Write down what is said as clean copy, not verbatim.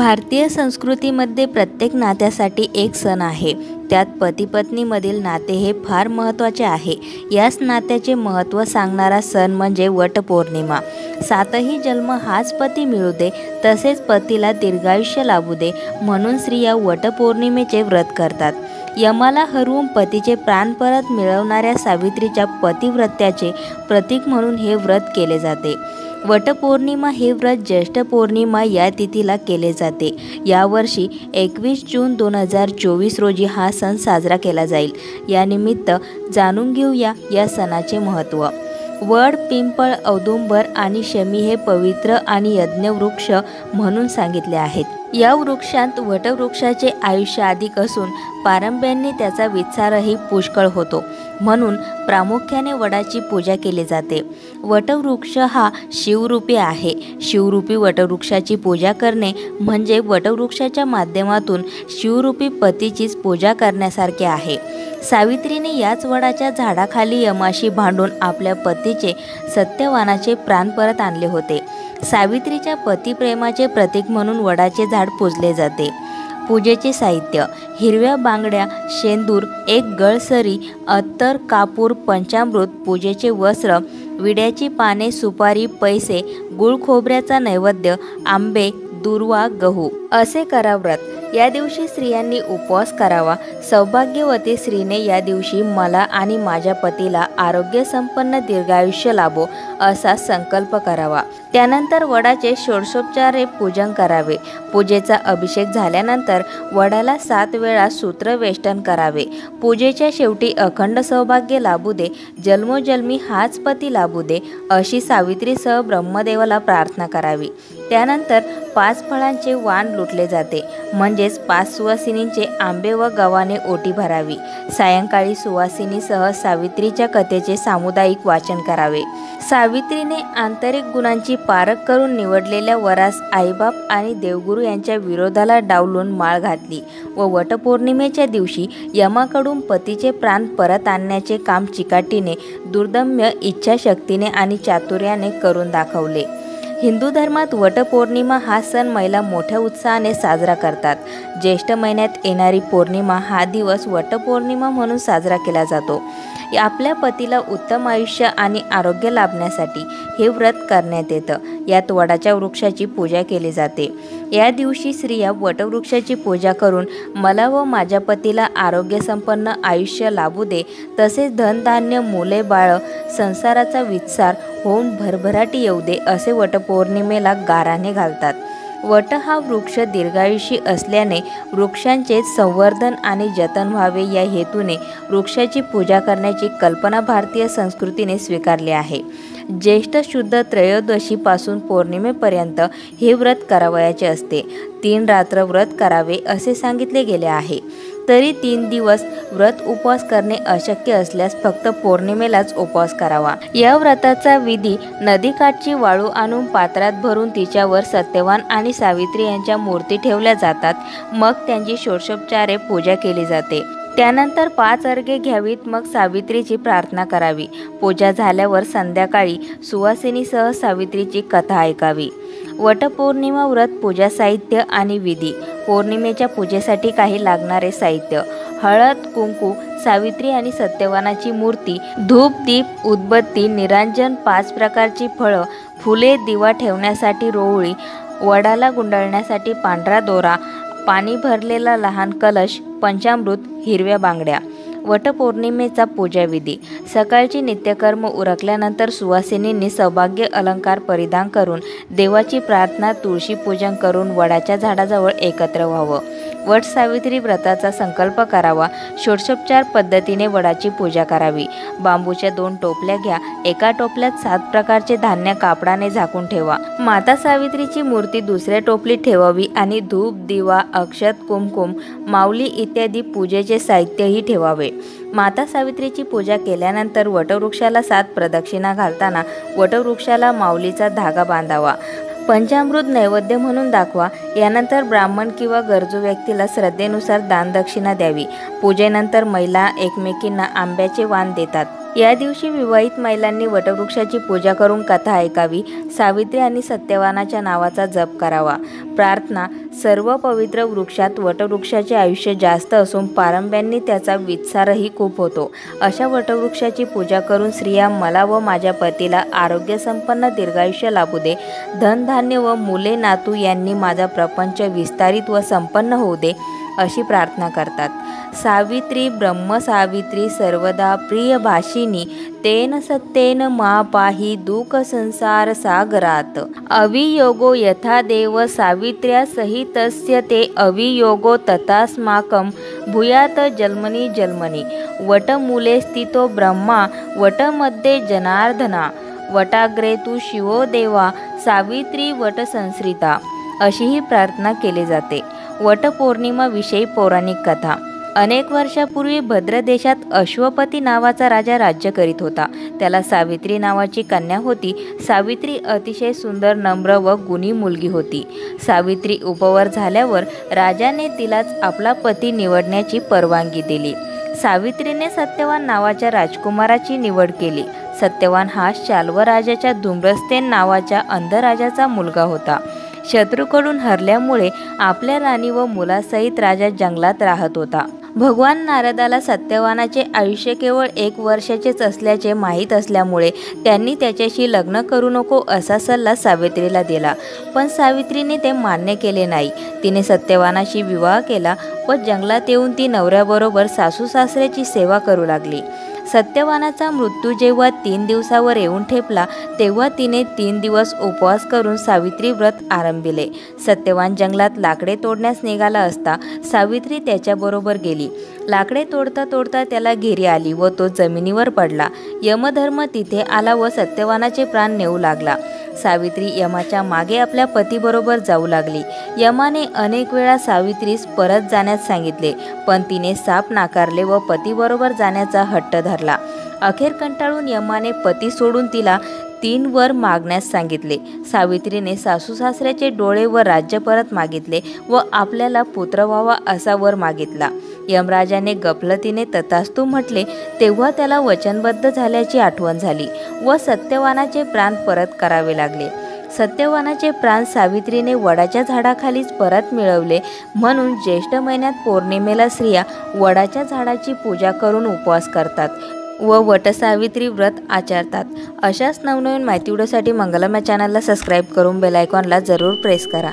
भारतीय संस्कृतीमध्ये प्रत्येक नात्यासाठी एक सण आहे. त्यात पती पत्नीमधील नाते हे फार महत्त्वाचे आहे. याच नात्याचे महत्त्व सांगणारा सण म्हणजे वटपौर्णिमा. सातही जन्म हाच पती मिळू दे, तसेच पतीला दीर्घायुष्य लाभू दे, म्हणून स्त्रिया वटपौर्णिमेचे व्रत करतात. यमाला हरवून पतीचे प्राण परत मिळवणाऱ्या सावित्रीच्या पतिव्रत्याचे प्रतीक म्हणून हे व्रत केले जाते. वटपौर्णिमा हे व्रत ज्येष्ठ पौर्णिमा या तिथीला केले जाते. यावर्षी 21 जून 2024 रोजी हा सण साजरा केला जाईल. यानिमित्त जाणून घेऊया या सणाचे महत्त्व. वड, पिंपळ, औदुंबर आणि शमी हे पवित्र आणि यज्ञवृक्ष म्हणून सांगितले आहेत. या वृक्षांत वटवृक्षाचे आयुष्य अधिक असून पारंब्याने त्याचा विस्तारही पुष्कळ होतो, म्हणून प्रामुख्याने वडाची पूजा केली जाते. वटवृक्ष हा शिवरूपी आहे. शिवरूपी वटवृक्षाची पूजा करणे म्हणजे वटवृक्षाच्या माध्यमातून शिवरूपी पतीचीच पूजा करण्यासारखे आहे. सावित्रीने याच वडाच्या झाडाखाली यमाशी भांडून आपल्या पतीचे सत्यवानाचे प्राण परत आणले होते. सावित्रीच्या पतिप्रेमाचे प्रतीक म्हणून वडाचे झाड पूजले जाते. पूजेचे साहित्य: हिरव्या बांगड्या, शेंदूर, एक गळसरी, अत्तर, कापूर, पंचामृत, पूजेचे वस्त्र, विड्याची पाने, सुपारी, पैसे, गुळ खोबऱ्याचा नैवेद्य, आंबे, दुर्वा, गहू असे करा व्रत. या दिवशी स्त्रियांनी उपवास करावा. सौभाग्यवती स्त्रीने या दिवशी मला आणि माझ्या पतीला आरोग्यसंपन्न दीर्घायुष्य लाभो असा संकल्प करावा. त्यानंतर वडाचे षोडशोपचारे पूजन करावे. पूजेचा अभिषेक झाल्यानंतर वडाला 7 वेळा सूत्रवेष्टन करावे. पूजेच्या शेवटी अखंड सौभाग्य लाभू दे, जन्मोजन्मी हाच पती लाभू दे अशी सावित्रीसह ब्रह्मदेवाला प्रार्थना करावी. त्यानंतर 5 फळांचे वाण लुटले जाते, म्हणजेच 5 सुवासिनींचे आंबे व गव्हाने ओटी भरावी. सायंकाळी सुवासिनीसह सावित्रीच्या कथेचे सामुदायिक वाचन करावे. सावित्रीने आंतरिक गुणांची पारख करून निवडलेल्या वरास आईबाप आणि देवगुरु यांच्या विरोधाला डावलून माळ घातली व वटपौर्णिमेच्या दिवशी यमाकडून पतीचे प्राण परत आणण्याचे काम चिकाटीने, दुर्दम्य इच्छाशक्तीने आणि चातुर्याने करून दाखवले. हिंदू धर्मात वटपौर्णिमा हा सण महिला मोठ्या उत्साहाने साजरा करतात. ज्येष्ठ महिन्यात येणारी पौर्णिमा हा दिवस वटपौर्णिमा म्हणून साजरा केला जातो. आपल्या पतीला उत्तम आयुष्य आणि आरोग्य लाभण्यासाठी हे व्रत करण्यात येतं. यात वडाच्या वृक्षाची पूजा केली जाते. या दिवशी स्त्रिया वटवृक्षाची पूजा करून मला व माझ्या पतीला आरोग्यसंपन्न आयुष्य लाभू दे, तसेच धनधान्य, मुले बाळ, संसाराचा विस्तार होऊन भरभराटी येऊ दे असे वटपौर्णिमेला गाराने घालतात. वट हा वृक्ष दीर्घायुषी असल्याने वृक्षांचे संवर्धन आणि जतन व्हावे या हेतूने वृक्षाची पूजा करण्याची कल्पना भारतीय संस्कृतीने स्वीकारली आहे. ज्येष्ठ शुद्ध त्रयोदशीपासून पौर्णिमेपर्यंत हे व्रत करावयाचे असते. 3 रात्र व्रत करावे असे सांगितले गेले आहे. तरी 3 दिवस व्रत उपवास करणे अशक्य असल्यास फक्त पौर्णिमेलाच उपवास करावा. या व्रताचा विधी: नदीकाठची वाळू आणून पात्रात भरून तिच्यावर सत्यवान आणि सावित्री यांच्या मूर्ती ठेवल्या जातात. मग त्यांची षोडशोपचारे पूजा केली जाते. त्यानंतर 5 अर्घ्ये घ्यावीत. मग सावित्रीची प्रार्थना करावी. पूजा झाल्यावर संध्याकाळी सुवासिनीसह सावित्रीची कथा ऐकावी. वटपौर्णिमा व्रत पूजा साहित्य आणि विधी: पौर्णिमेच्या पूजेसाठी काही लागणारे साहित्य: हळद, कुंकू, सावित्री आणि सत्यवानाची मूर्ती, धूप, दीप, उदबत्ती, निरांजन, 5 प्रकारची फळं, फुले, दिवा ठेवण्यासाठी रोवळी, वडाला गुंडाळण्यासाठी पांढरा दोरा, पाणी भरलेला लहान कलश, पंचामृत, हिरव्या बांगड्या. वटपौर्णिमेचा पूजाविधी: सकाळची नित्यकर्म उरकल्यानंतर सुवासिनींनी सौभाग्य अलंकार परिधान करून देवाची प्रार्थना, तुळशी पूजन करून वडाच्या झाडाजवळ एकत्र व्हावं. वट सावित्री व्रताचा संकल्प करावा. षोडशोपचार पद्धतीने वडाची पूजा करावी. बांबूच्या 2 टोपल्या घ्या. एका टोपल्यात 7 प्रकारचे धान्य कापडाने झाकून ठेवा. माता सावित्रीची मूर्ती दुसऱ्या टोपलीत ठेवावी आणि धूप, दिवा, अक्षत, कुमकुम, माऊली इत्यादी पूजेचे साहित्यही ठेवावे. माता सावित्रीची पूजा केल्यानंतर वटवृक्षाला 7 प्रदक्षिणा घालताना वटवृक्षाला माऊलीचा धागा बांधावा. पंचामृत नैवेद्य म्हणून दाखवा. यानंतर ब्राह्मण किंवा गरजू व्यक्तीला श्रद्धेनुसार दानदक्षिणा द्यावी. पूजेनंतर महिला एकमेकींना आंब्याचे वाण देतात. या दिवशी विवाहित महिलांनी वटवृक्षाची पूजा करून कथा ऐकावी, सावित्री आणि सत्यवानाच्या नावाचा जप करावा. प्रार्थना. सर्व पवित्र वृक्षात वटवृक्षाचे आयुष्य जास्त असून पारंब्यांनी त्याचा विस्तारही खूप होतो. अशा वटवृक्षाची पूजा करून स्त्रिया मला व माझ्या पतीला आरोग्यसंपन्न दीर्घायुष्य लाभू दे, धनधान्य व मुले नातू यांनी माझा प्रपंच विस्तारित व संपन्न होऊ दे, अशी प्रार्थना करतात. सावित्री ब्रह्मसावित्री सर्वदा प्रिय भाषिणी, तेन सत्येन मा पाहि दुःख संसार सागरात. अवियोगो यथा देव सावित्र्या सहितस्य ते अवियोगो तथास्माकं भूयात जन्मनि जन्मनि. वटमूले स्थितो ब्रह्मा वटमध्ये जनार्दना, वटाग्रे तू शिवो देवा सावित्री वटसंश्रिता, अशी ही प्रार्थना केली जाते. वटपौर्णिमाविषयी पौराणिक कथा. अनेक वर्षापूर्वी भद्र देशात अश्वपती नावाचा राजा राज्य करीत होता. त्याला सावित्री नावाची कन्या होती. सावित्री अतिशय सुंदर, नम्र व गुणी मुलगी होती. सावित्री उपवर झाल्यावर राजाने तिलाच आपला पती निवडण्याची परवानगी दिली. सावित्रीने सत्यवान नावाच्या राजकुमाराची निवड केली. सत्यवान हा शाल्व राजाच्या धूम्रसेन नावाच्या अंधराजाचा मुलगा होता. शत्रूकडून हरल्यामुळे आपल्या राणी व मुलासहित राजा जंगलात राहत होता. भगवान नारदाला सत्यवानाचे आयुष्य केवळ 1 वर्षाचेच असल्याचे माहीत असल्यामुळे त्यांनी त्याच्याशी लग्न करू नको असा सल्ला सावित्रीला दिला. पण सावित्रीने ते मान्य केले नाही. तिने सत्यवानाशी विवाह केला व जंगलात येऊन ती नवऱ्याबरोबर सासू सासऱ्याची सेवा करू लागली. सत्यवानाचा मृत्यू जेव्हा 3 दिवसावर येऊन ठेपला तेव्हा तिने 3 दिवस उपवास करून सावित्री व्रत आरंभिले. सत्यवान जंगलात लाकडे तोडण्यास निघाला असता सावित्री त्याच्याबरोबर गेली. लाकडे तोडता तोडता त्याला घेरी आली व तो जमिनीवर पडला. यमधर्म तिथे आला व सत्यवानाचे प्राण नेऊ लागला. सावित्री यमाच्या मागे आपल्या पतीबरोबर जाऊ लागली. यमाने अनेक वेळा सावित्रीस परत जाण्यास सांगितले, पण तिने साप नाकारले व पतीबरोबर जाण्याचा हट्ट धरला. अखेर कंटाळून यमाने पती सोडून तिला 3 वर मागण्यास सांगितले. सावित्रीने सासू सासऱ्याचे डोळे व राज्य परत मागितले व आपल्याला पुत्र व्हावा असा वर मागितला. यमराजाने गफलतीने तथास्तु म्हटले तेव्हा त्याला वचनबद्ध झाल्याची आठवण झाली व सत्यवानाचे प्राण परत करावे लागले. सत्यवानाचे प्राण सावित्रीने वडाच्या झाडाखालीच परत मिळवले. म्हणून ज्येष्ठ महिन्यात पौर्णिमेला स्त्रिया वडाच्या झाडाची पूजा करून उपवास करतात व वटसावित्री व्रत आचरतात. अशाच नवनवीन माहिती व्हिडिओसाठी मंगलम या चॅनलला सबस्क्राईब करून बेल आयकॉनला जरूर प्रेस करा.